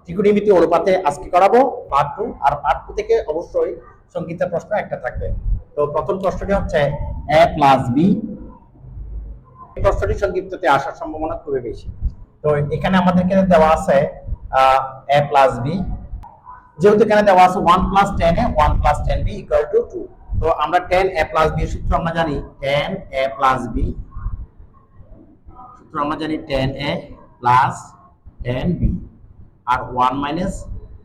ত্রিকোণমিতি অনুপাতে আজকে করাবো পার্ট 2, আর পার্ট 2 থেকে অবশ্যই সংক্ষিপ্ত প্রশ্ন একটা থাকবে। তো প্রথম প্রশ্নটি হচ্ছে a প্লাস b। এই প্রশ্নটি সংক্ষিপ্ততে আসার সম্ভাবনা খুবই বেশি। তো এখানে আমাদেরকে দেওয়া আছে a প্লাস b, যেহেতু এখানে দেওয়া আছে 1 plus 10a 1 plus 10b equal to 2। তো আমরা 10a প্লাস b এর সূত্র আমরা জানি 10a প্লাস b, সূত্র আমরা জানি 10a প্লাস 10b আর 1 মাইনাস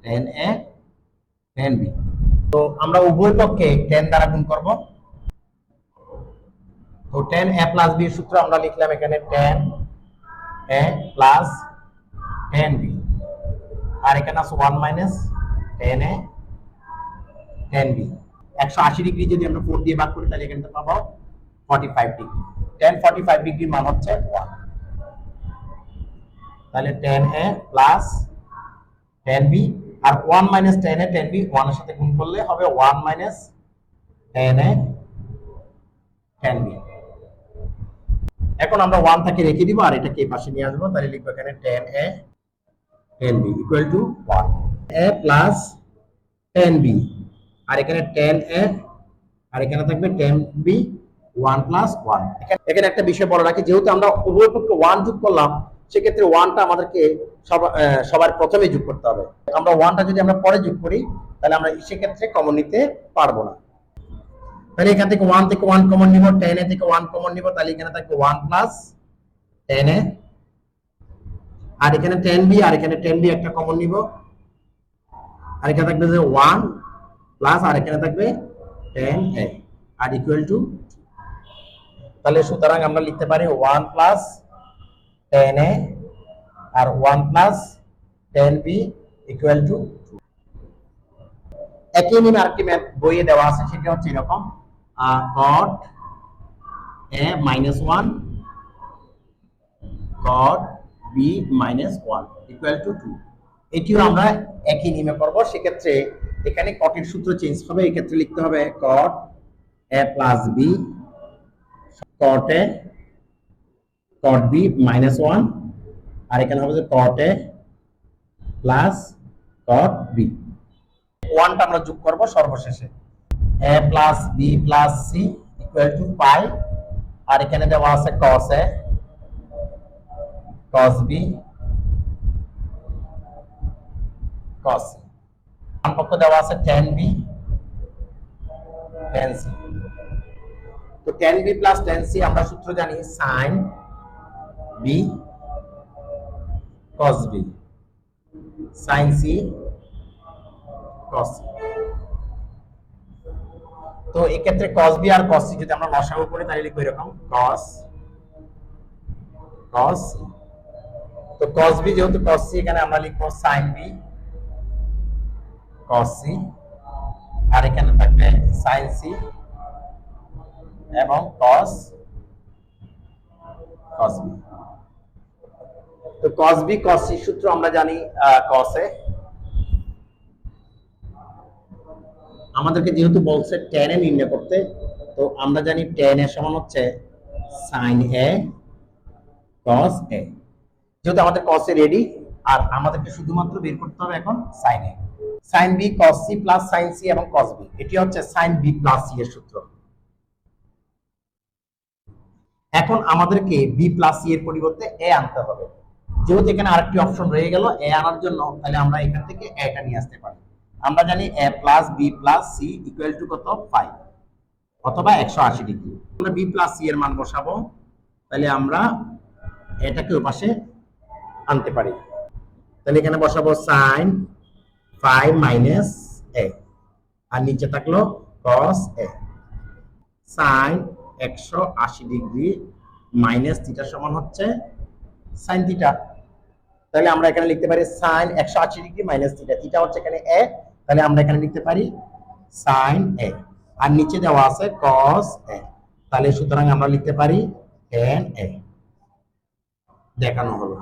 10a 10b। তো আমরা উভয় পক্ষে 10 দ্বারা গুণ করব। তো 10a প্লাস b এর সূত্র আমরা লিখলাম এখানে 10a প্লাস 10b আর এখানে আছে 1 মাইনাস 10a 10b। 180 ডিগ্রি যদি আমরা 4 দিয়ে ভাগ করি তাহলে এখানে পাবো 45 ডিগ্রি। 10 45 ডিগ্রি মান হচ্ছে 1। তাহলে 10a প্লাস 10b আর 1 মাইনাস 10a 10b 1 এর সাথে গুণ করলে হবে 1 মাইনাস 10a 10b। এখন আমরা 1 থেকে রেখে দিব আর এটাকে এই পাশে নিয়ে আসবো। তাহলে লিখবো এখানে 10a 10b equal two 1। a plus 10b আর এখানে 10a আর এখানে থাকবে 10b 1 প্লাস 1। এখানে একটা বিষয় বলে রাখি, যেহেতু আমরা উভয় পক্ষে 1 যোগ করলাম সেক্ষেত্রে 1টা আমাদেরকে সবার প্রথমে যোগ করতে হবে। আমরা 1টা যদি আমরা পরে যোগ করি তাহলে আমরা সেক্ষেত্রে কমন নিতে পারবো না। তাহলে এখান থেকে 1 থেকে 1 কমন নিব, 10a থেকে 1 কমন নিব, তাহলে এখানে থাকবে 1 প্লাস 10a আর এখানে 10b আর এখানে 10b একটা কমন নিব আর এখানে থাকবে যে 1 প্লাস আর এখানে থাকবে 10a আর ইকুয়াল টু। তাহলে সুতরাং আমরা লিখতে পারি 1 প্লাস 10a আর 1 প্লাস 10b ইকুয়াল টু 2। একই নিয়মে আরেকটি ম্যাথ বইয়ে দেওয়া আছে, সেটা হচ্ছে এরকম cot a minus 1 cot b minus 1 equal to 2। এটিও আমরা একই নিয়মে করব। সেক্ষেত্রে এখানে cot এর সূত্র চেঞ্জ হবে, এই ক্ষেত্রে লিখতে হবে cot a plus b cot a cot b minus 1 আর এখানে হবে যে cot a plus cot b। 1টা আমরা যোগ করব সর্বশেষে a plus b plus c equal to 5 আর এখানে দেওয়া আছে cos a cos b cos c, বাম পক্ষে দেওয়া আছে tan b tan c। তো tan b plus tan c আমরা সূত্র জানি sin b cos b sin c cos c। তো এই ক্ষেত্রে cos b আর cos c যদি আমরা লসাগু করি তাহলে লিখব এরকম cos c। তো cos b যেহেতু cos c এখানে আমরা লিখব sin b cos c আর এখানে থাকবে sin c এবং cos b। তো cos b cos c সূত্র আমরা জানি cos a। আমাদেরকে যেহেতু বলছে tan a নির্ণয় করতে, তো আমরা জানি tan a সমান হচ্ছে sin a cos a। যেহেতু আমাদের cos a রেডি আর আমাদেরকে শুধুমাত্র বের করতে হবে এখন sin a। sin b cos c plus sin c এবং cos b, এটি হচ্ছে sin b প্লাস c এর সূত্র। এখন আমাদেরকে b প্লাস c এর পরিবর্তে a আনতে হবে। যেহেতু এখানে আরেকটি অপশন রয়ে গেল a আনার জন্য, তাহলে আমরা এখান থেকে a টা নিয়ে আসতে পারি। আমরা জানি a plus b plus c equal to কত 5 অথবা 180 ডিগ্রি। আমরা b প্লাস c এর মান বসাবো, তাহলে আমরা এটাকে ওই পাশে আনতে পারি। তাহলে এখানে বসাবো sin 5 মাইনাস a আর নিচে থাকলো cos a sin 180 degree minus theta সমান হচ্ছে sin থিটা। তাহলে আমরা এখানে লিখতে পারি sin 180 degree minus theta, theta হচ্ছে এখানে a, তাহলে আমরা এখানে লিখতে পারি sin a আর নিচে দেওয়া আছে cos a, তাহলে সুতরাং আমরা লিখতে পারি tan a। দেখানো হলো।